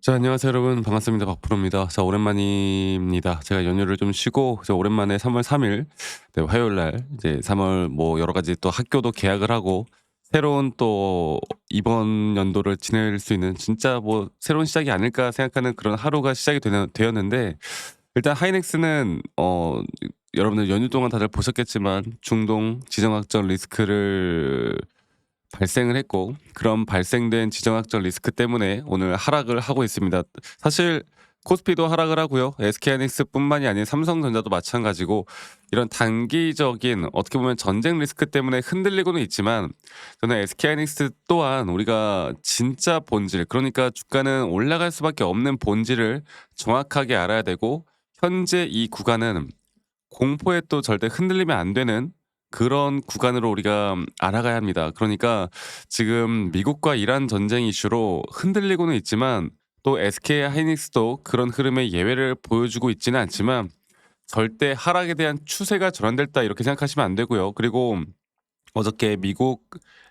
자, 안녕하세요 여러분. 반갑습니다. 박프로입니다. 자, 오랜만입니다. 제가 연휴를 좀 쉬고 오랜만에 3월 3일 화요일 날 이제 3월 뭐 여러 가지 또 학교도 개학을 하고 새로운 또 이번 연도를 지낼 수 있는 진짜 뭐 새로운 시작이 아닐까 생각하는 그런 하루가 시작이 되었는데, 일단 하이닉스는 여러분들 연휴 동안 다들 보셨겠지만 중동 지정학적 리스크를 발생을 했고, 그런 발생된 지정학적 리스크 때문에 오늘 하락을 하고 있습니다. 사실 코스피도 하락을 하고요. SK하이닉스뿐만이 아닌 삼성전자도 마찬가지고, 이런 단기적인 어떻게 보면 전쟁 리스크 때문에 흔들리고는 있지만, 저는 SK하이닉스 또한 우리가 진짜 본질, 그러니까 주가는 올라갈 수밖에 없는 본질을 정확하게 알아야 되고, 현재 이 구간은 공포에 또 절대 흔들리면 안 되는 그런 구간으로 우리가 알아가야 합니다. 그러니까 지금 미국과 이란 전쟁 이슈로 흔들리고는 있지만, 또 SK 하이닉스도 그런 흐름의 예외를 보여주고 있지는 않지만 절대 하락에 대한 추세가 전환됐다 이렇게 생각하시면 안 되고요. 그리고 어저께 미국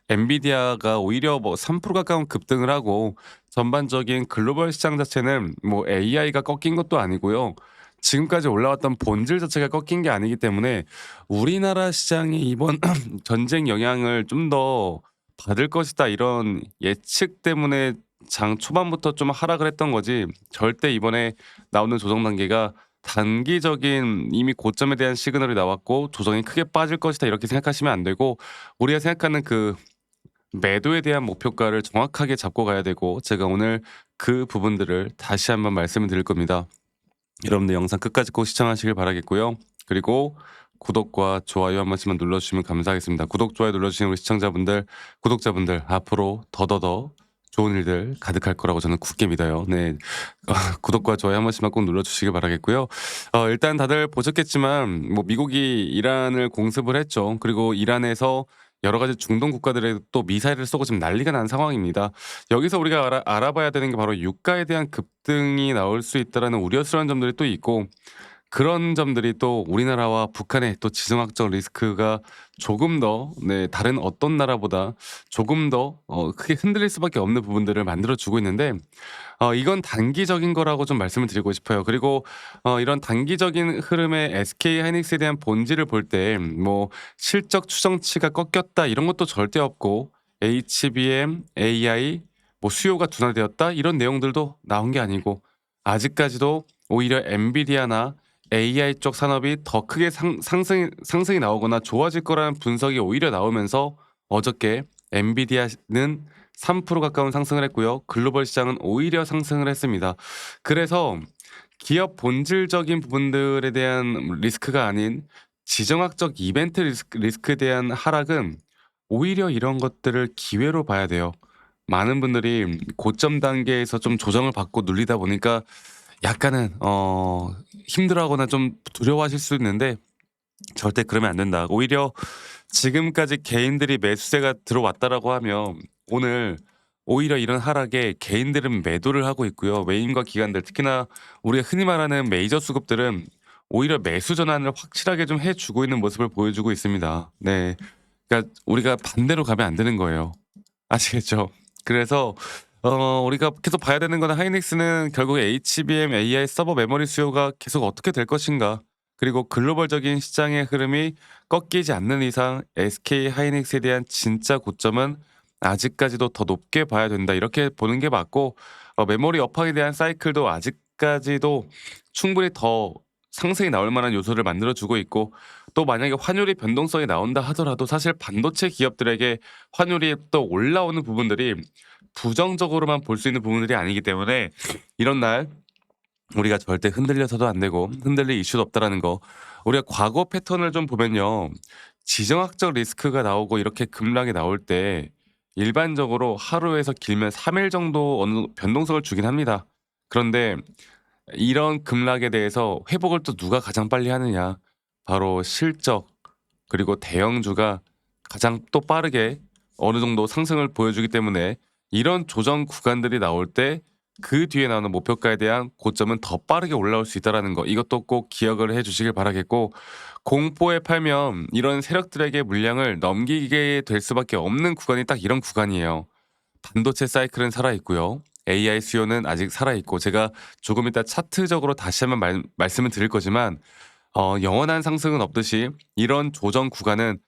엔비디아가 오히려 뭐 3% 가까운 급등을 하고, 전반적인 글로벌 시장 자체는 뭐 AI가 꺾인 것도 아니고요. 지금까지 올라왔던 본질 자체가 꺾인 게 아니기 때문에 우리나라 시장이 이번 전쟁 영향을 좀 더 받을 것이다 이런 예측 때문에 장 초반부터 좀 하락을 했던 거지, 절대 이번에 나오는 조정 단계가 단기적인 이미 고점에 대한 시그널이 나왔고 조정이 크게 빠질 것이다 이렇게 생각하시면 안 되고, 우리가 생각하는 그 매도에 대한 목표가를 정확하게 잡고 가야 되고, 제가 오늘 그 부분들을 다시 한번 말씀을 드릴 겁니다. 여러분들 영상 끝까지 꼭 시청하시길 바라겠고요. 그리고 구독과 좋아요 한 번씩만 눌러주시면 감사하겠습니다. 구독, 좋아요 눌러주시는 우리 시청자분들, 구독자분들 앞으로 더더더 좋은 일들 가득할 거라고 저는 굳게 믿어요. 네, 구독과 좋아요 한 번씩만 꼭 눌러주시길 바라겠고요. 일단 다들 보셨겠지만 뭐 미국이 이란을 공습을 했죠. 그리고 이란에서 여러 가지 중동 국가들에 또 미사일을 쏘고 지금 난리가 난 상황입니다. 여기서 우리가 알아봐야 되는 게 바로 유가에 대한 급등이 나올 수 있다라는 우려스러운 점들이 또 있고, 그런 점들이 또 우리나라와 북한의 또 지정학적 리스크가 조금 더, 네, 다른 어떤 나라보다 조금 더 크게 흔들릴 수밖에 없는 부분들을 만들어 주고 있는데, 이건 단기적인 거라고 좀 말씀을 드리고 싶어요. 그리고 이런 단기적인 흐름의 SK 하이닉스에 대한 본질을 볼 때 뭐 실적 추정치가 꺾였다 이런 것도 절대 없고, HBM, AI 뭐 수요가 둔화되었다 이런 내용들도 나온 게 아니고, 아직까지도 오히려 엔비디아나 AI 쪽 산업이 더 크게 상승이 나오거나 좋아질 거라는 분석이 오히려 나오면서 어저께 엔비디아는 3% 가까운 상승을 했고요. 글로벌 시장은 오히려 상승을 했습니다. 그래서 기업 본질적인 부분들에 대한 리스크가 아닌 지정학적 이벤트 리스크에 대한 하락은 오히려 이런 것들을 기회로 봐야 돼요. 많은 분들이 고점 단계에서 좀 조정을 받고 눌리다 보니까 약간은 힘들어하거나 좀 두려워하실 수 있는데, 절대 그러면 안 된다. 오히려 지금까지 개인들이 매수세가 들어왔다라고 하면 오늘 오히려 이런 하락에 개인들은 매도를 하고 있고요. 외인과 기관들, 특히나 우리가 흔히 말하는 메이저 수급들은 오히려 매수 전환을 확실하게 좀 해주고 있는 모습을 보여주고 있습니다. 네, 그러니까 우리가 반대로 가면 안 되는 거예요. 아시겠죠? 그래서 우리가 계속 봐야 되는 거는, 하이닉스는 결국 HBM, AI 서버 메모리 수요가 계속 어떻게 될 것인가, 그리고 글로벌적인 시장의 흐름이 꺾이지 않는 이상 SK 하이닉스에 대한 진짜 고점은 아직까지도 더 높게 봐야 된다 이렇게 보는 게 맞고, 메모리 업황에 대한 사이클도 아직까지도 충분히 더 상승이 나올 만한 요소를 만들어 주고 있고, 또 만약에 환율이 변동성이 나온다 하더라도 사실 반도체 기업들에게 환율이 또 올라오는 부분들이 부정적으로만 볼 수 있는 부분들이 아니기 때문에, 이런 날 우리가 절대 흔들려서도 안 되고 흔들릴 이슈도 없다라는 거, 우리가 과거 패턴을 좀 보면요. 지정학적 리스크가 나오고 이렇게 급락이 나올 때 일반적으로 하루에서 길면 3일 정도 어느 정도 변동성을 주긴 합니다. 그런데 이런 급락에 대해서 회복을 또 누가 가장 빨리 하느냐? 바로 실적, 그리고 대형주가 가장 또 빠르게 어느 정도 상승을 보여주기 때문에, 이런 조정 구간들이 나올 때 그 뒤에 나오는 목표가에 대한 고점은 더 빠르게 올라올 수 있다라는 거, 이것도 꼭 기억을 해 주시길 바라겠고, 공포에 팔면 이런 세력들에게 물량을 넘기게 될 수밖에 없는 구간이 딱 이런 구간이에요. 반도체 사이클은 살아 있고요. AI 수요는 아직 살아있고 제가 조금 이따 차트적으로 다시 한번 말씀을 드릴 거지만 영원한 상승은 없듯이 이런 조정 구간은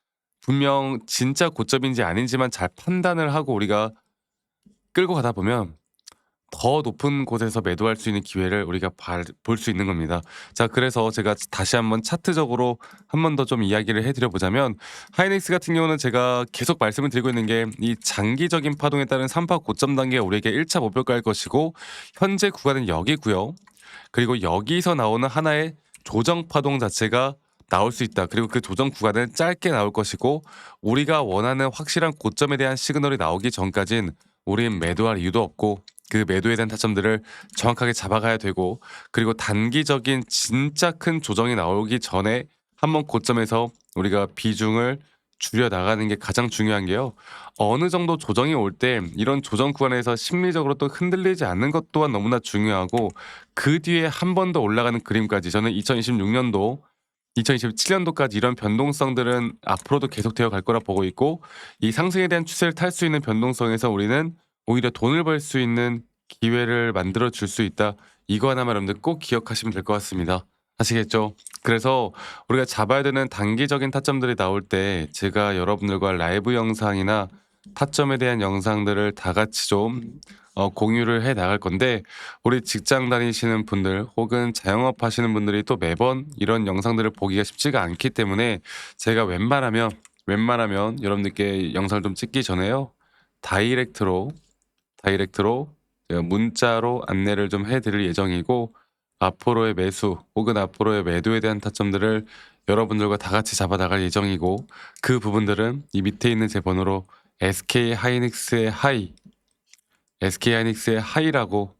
분명 진짜 고점인지 아닌지만 잘 판단을 하고 우리가 끌고 가다 보면 더 높은 곳에서 매도할 수 있는 기회를 우리가 볼 수 있는 겁니다. 자, 그래서 제가 다시 한번 차트적으로 한 번 더 좀 이야기를 해 드려 보자면 하이닉스 같은 경우는 제가 계속 말씀을 드리고 있는 게 이 장기적인 파동에 따른 3파 고점 단계가 우리에게 1차 목표가일 것이고 현재 구간은 여기고요. 그리고 여기서 나오는 하나의 조정 파동 자체가 나올 수 있다. 그리고 그 조정 구간은 짧게 나올 것이고 우리가 원하는 확실한 고점에 대한 시그널이 나오기 전까진 우린 매도할 이유도 없고 그 매도에 대한 타점들을 정확하게 잡아가야 되고 그리고 단기적인 진짜 큰 조정이 나오기 전에 한번 고점에서 우리가 비중을 줄여 나가는 게 가장 중요한 게요. 어느 정도 조정이 올 때 이런 조정 구간에서 심리적으로 또 흔들리지 않는 것 또한 너무나 중요하고 그 뒤에 한 번 더 올라가는 그림까지 저는 2026년도 2027년도까지 이런 변동성들은 앞으로도 계속되어 갈 거라 보고 있고 이 상승에 대한 추세를 탈 수 있는 변동성에서 우리는 오히려 돈을 벌 수 있는 기회를 만들어 줄 수 있다. 이거 하나만 여러분들 꼭 기억하시면 될 것 같습니다. 아시겠죠? 그래서 우리가 잡아야 되는 단기적인 타점들이 나올 때 제가 여러분들과 라이브 영상이나 타점에 대한 영상들을 다 같이 좀 공유를 해 나갈 건데 우리 직장 다니시는 분들 혹은 자영업 하시는 분들이 또 매번 이런 영상들을 보기가 쉽지가 않기 때문에 제가 웬만하면 여러분들께 영상을 좀 찍기 전에요. 다이렉트로 제가 문자로 안내를 좀 해 드릴 예정이고 앞으로의 매수 혹은 앞으로의 매도에 대한 타점들을 여러분들과 다 같이 잡아 나갈 예정이고 그 부분들은 이 밑에 있는 제 번호로 SK하이닉스의 하이라고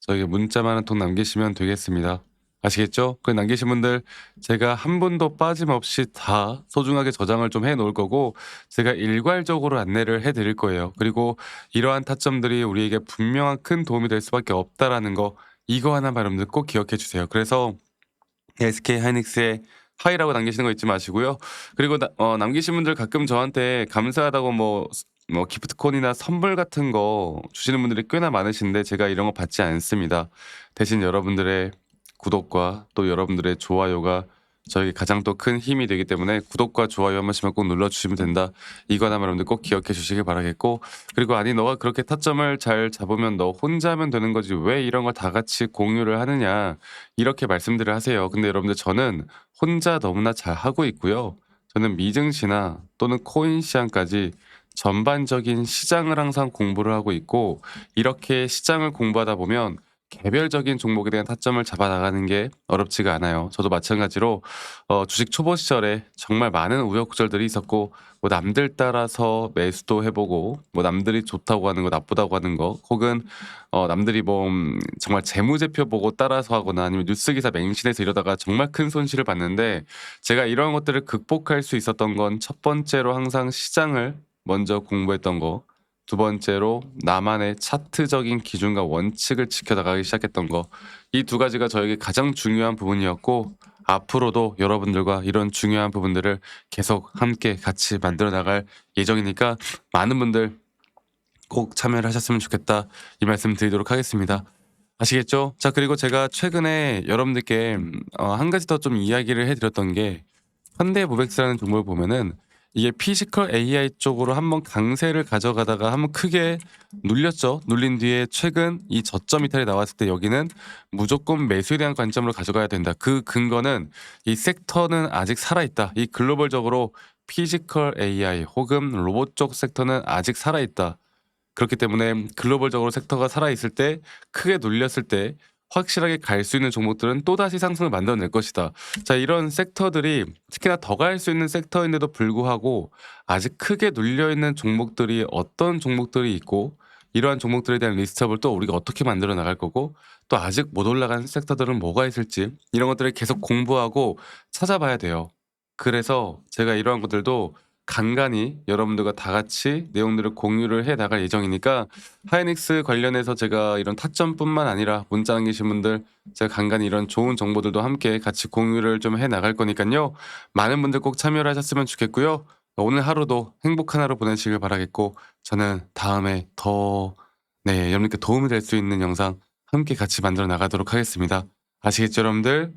저에게 문자만 한 통 남기시면 되겠습니다. 아시겠죠? 그 남기신 분들 제가 한 분도 빠짐없이 다 소중하게 저장을 좀 해 놓을 거고 제가 일괄적으로 안내를 해 드릴 거예요. 그리고 이러한 타점들이 우리에게 분명한 큰 도움이 될 수밖에 없다라는 거 이거 하나만 여러분들 꼭 기억해 주세요. 그래서 SK하이닉스의 하이라고 남기시는 거 잊지 마시고요. 그리고 남기신 분들 가끔 저한테 감사하다고 뭐 기프트콘이나 선물 같은 거 주시는 분들이 꽤나 많으신데 제가 이런 거 받지 않습니다. 대신 여러분들의 구독과 또 여러분들의 좋아요가 저에게 가장 또 큰 힘이 되기 때문에 구독과 좋아요 한 번씩만 꼭 눌러주시면 된다. 이거 하나만 여러분들 꼭 기억해 주시길 바라겠고 그리고 아니 너가 그렇게 타점을 잘 잡으면 너 혼자 하면 되는 거지 왜 이런 걸 다 같이 공유를 하느냐 이렇게 말씀들을 하세요. 근데 여러분들 저는 혼자 너무나 잘 하고 있고요. 저는 미증시나 또는 코인 시장까지 전반적인 시장을 항상 공부를 하고 있고 이렇게 시장을 공부하다 보면 개별적인 종목에 대한 타점을 잡아 나가는 게 어렵지가 않아요. 저도 마찬가지로 주식 초보 시절에 정말 많은 우여곡절들이 있었고 뭐 남들 따라서 매수도 해보고 뭐 남들이 좋다고 하는 거 나쁘다고 하는 거 혹은 남들이 정말 재무제표 보고 따라서 하거나 아니면 뉴스 기사 맹신해서 이러다가 정말 큰 손실을 봤는데 제가 이런 것들을 극복할 수 있었던 건 첫 번째로 항상 시장을 먼저 공부했던 거, 두 번째로 나만의 차트적인 기준과 원칙을 지켜나가기 시작했던 거, 이 두 가지가 저에게 가장 중요한 부분이었고 앞으로도 여러분들과 이런 중요한 부분들을 계속 함께 같이 만들어 나갈 예정이니까 많은 분들 꼭 참여를 하셨으면 좋겠다 이 말씀 드리도록 하겠습니다. 아시겠죠? 자, 그리고 제가 최근에 여러분들께 한 가지 더 좀 이야기를 해드렸던 게 현대모백스라는 종목을 보면은 이게 피지컬 AI 쪽으로 한번 강세를 가져가다가 한번 크게 눌렸죠. 눌린 뒤에 최근 이 저점 이탈이 나왔을 때 여기는 무조건 매수에 대한 관점으로 가져가야 된다. 그 근거는 이 섹터는 아직 살아있다. 이 글로벌적으로 피지컬 AI 혹은 로봇 쪽 섹터는 아직 살아있다. 그렇기 때문에 글로벌적으로 섹터가 살아있을 때 크게 눌렸을 때 확실하게 갈 수 있는 종목들은 또다시 상승을 만들어낼 것이다. 자, 이런 섹터들이 특히나 더 갈 수 있는 섹터인데도 불구하고 아직 크게 눌려있는 종목들이 어떤 종목들이 있고 이러한 종목들에 대한 리스트업을 또 우리가 어떻게 만들어 나갈 거고 또 아직 못 올라간 섹터들은 뭐가 있을지 이런 것들을 계속 공부하고 찾아봐야 돼요. 그래서 제가 이러한 것들도 간간히 여러분들과 다 같이 내용들을 공유를 해 나갈 예정이니까 하이닉스 관련해서 제가 이런 타점뿐만 아니라 문자 남기신 분들 제가 간간히 이런 좋은 정보들도 함께 같이 공유를 좀 해 나갈 거니까요. 많은 분들 꼭 참여를 하셨으면 좋겠고요. 오늘 하루도 행복한 하루 보내시길 바라겠고 저는 다음에 더 네, 여러분께 도움이 될 수 있는 영상 함께 같이 만들어 나가도록 하겠습니다. 아시겠죠, 여러분들?